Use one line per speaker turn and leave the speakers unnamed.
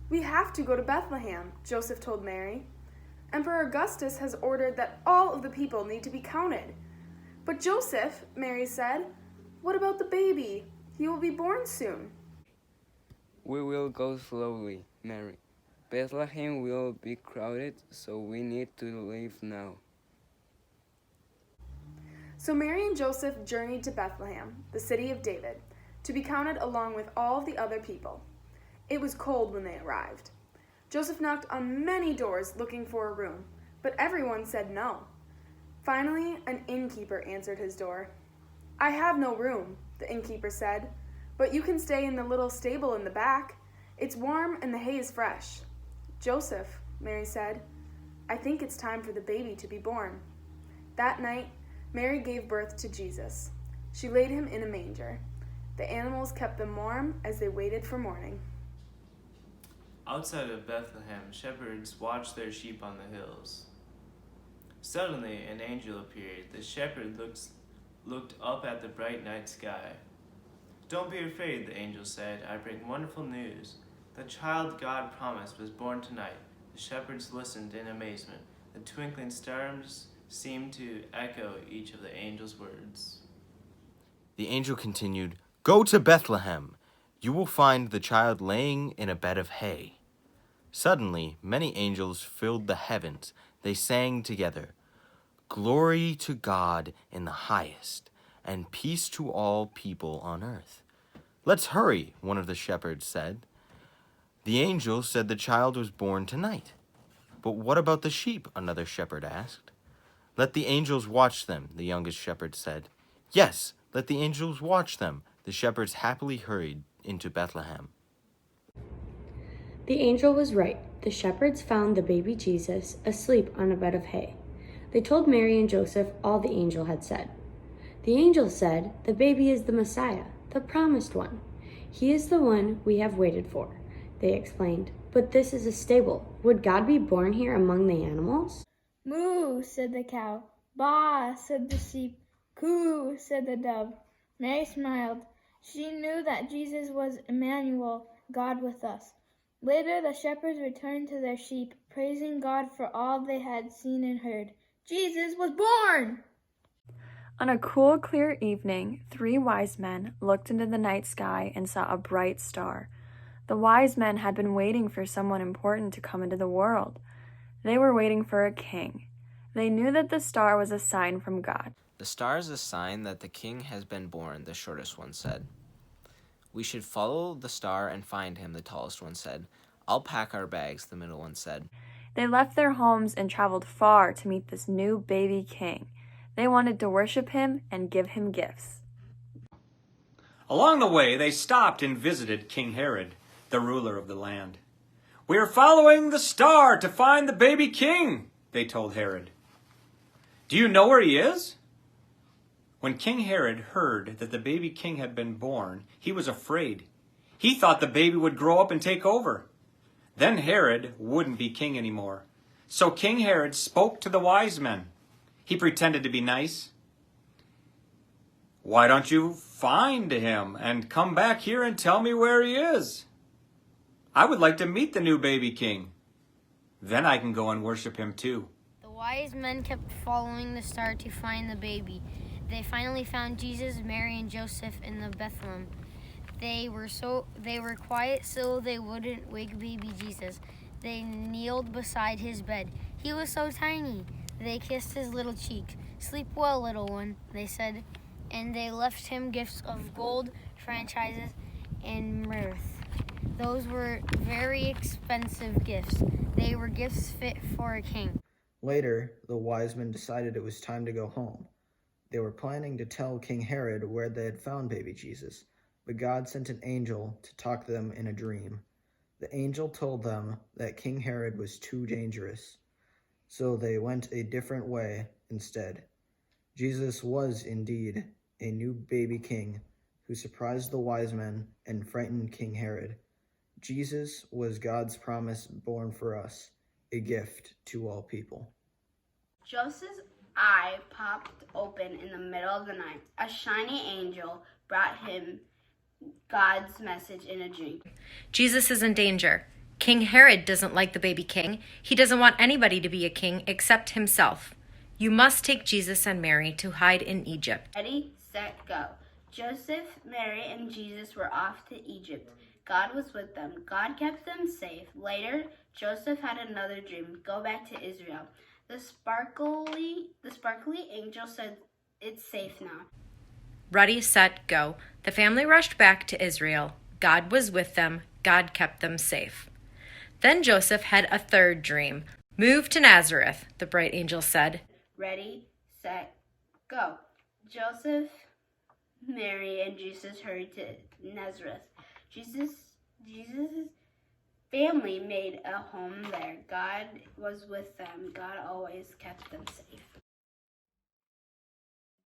"We have to go to Bethlehem," Joseph told Mary. "Emperor Augustus has ordered that all of the people need to be counted." "But Joseph," Mary said, "what about the baby? He will be born soon."
We will go slowly, Mary. Bethlehem will be crowded, so we need to leave now.
So Mary and Joseph journeyed to Bethlehem, the city of David, to be counted along with all the other people. It was cold when they arrived. Joseph knocked on many doors looking for a room, but everyone said no. Finally, an innkeeper answered his door. "I have no room," the innkeeper said, "but you can stay in the little stable in the back. It's warm and the hay is fresh." "Joseph," Mary said, "I think it's time for the baby to be born." That night, Mary gave birth to Jesus. She laid him in a manger. The animals kept them warm as they waited for morning.
Outside of Bethlehem, shepherds watched their sheep on the hills. Suddenly, an angel appeared. The shepherd looked up at the bright night sky. "Don't be afraid," the angel said. "I bring wonderful news. The child God promised was born tonight." The shepherds listened in amazement. The twinkling stars seemed to echo each of the angel's words.
The angel continued, "Go to Bethlehem. You will find the child laying in a bed of hay." Suddenly, many angels filled the heavens. They sang together, "Glory to God in the highest, and peace to all people on earth." "Let's hurry," one of the shepherds said. The angel said the child was born tonight. "But what about the sheep?" another shepherd asked. "Let the angels watch them," the youngest shepherd said. "Yes, let the angels watch them." The shepherds happily hurried into Bethlehem.
The angel was right. The shepherds found the baby Jesus asleep on a bed of hay. They told Mary and Joseph all the angel had said. The angel said, "The baby is the Messiah, the promised one. He is the one we have waited for," they explained. "But this is a stable. Would God be born here among the animals?"
"Moo," said the cow. "Baa," said the sheep. "Coo," said the dove. Mary smiled. She knew that Jesus was Emmanuel, God with us. Later, the shepherds returned to their sheep, praising God for all they had seen and heard. Jesus was born!
On a cool, clear evening, 3 wise men looked into the night sky and saw a bright star. The wise men had been waiting for someone important to come into the world. They were waiting for a king. They knew that the star was a sign from God.
"The star is a sign that the king has been born," the shortest one said. "We should follow the star and find him," the tallest one said. "I'll pack our bags," the middle one said.
They left their homes and traveled far to meet this new baby king. They wanted to worship him and give him gifts.
Along the way, they stopped and visited King Herod, the ruler of the land. "We are following the star to find the baby king," they told Herod. "Do you know where he is?" When King Herod heard that the baby king had been born, he was afraid. He thought the baby would grow up and take over. Then Herod wouldn't be king anymore. So King Herod spoke to the wise men. He pretended to be nice. "Why don't you find him and come back here and tell me where he is? I would like to meet the new baby king. Then I can go and worship him too."
The wise men kept following the star to find the baby. They finally found Jesus, Mary, and Joseph in the Bethlehem. They were quiet so they wouldn't wake baby Jesus. They kneeled beside his bed. He was so tiny. They kissed his little cheek. "Sleep well, little one," they said, and they left him gifts of gold, franchises, and myrrh. Those were very expensive gifts. They were gifts fit for a king.
Later, the wise men decided it was time to go home. They were planning to tell King Herod where they had found baby Jesus, but God sent an angel to talk to them in a dream. The angel told them that King Herod was too dangerous, so they went a different way instead. Jesus was indeed a new baby king who surprised the wise men and frightened King Herod. Jesus was God's promise born for us, a gift to all people.
Joseph's eye popped open in the middle of the night. A shiny angel brought him God's message in a dream.
Jesus is in danger. King Herod doesn't like the baby king. He doesn't want anybody to be a king except himself. You must take Jesus and Mary to hide in Egypt.
Ready, set, go. Joseph, Mary, and Jesus were off to Egypt. God was with them. God kept them safe. Later, Joseph had another dream. Go back to Israel. The sparkly angel said, "It's safe now."
Ready, set, go. The family rushed back to Israel. God was with them. God kept them safe. Then Joseph had a third dream. Move to Nazareth, the bright angel said.
Ready, set, go. Joseph, Mary, and Jesus hurried to Nazareth. Jesus' family made a home there. God was with them. God always kept them safe.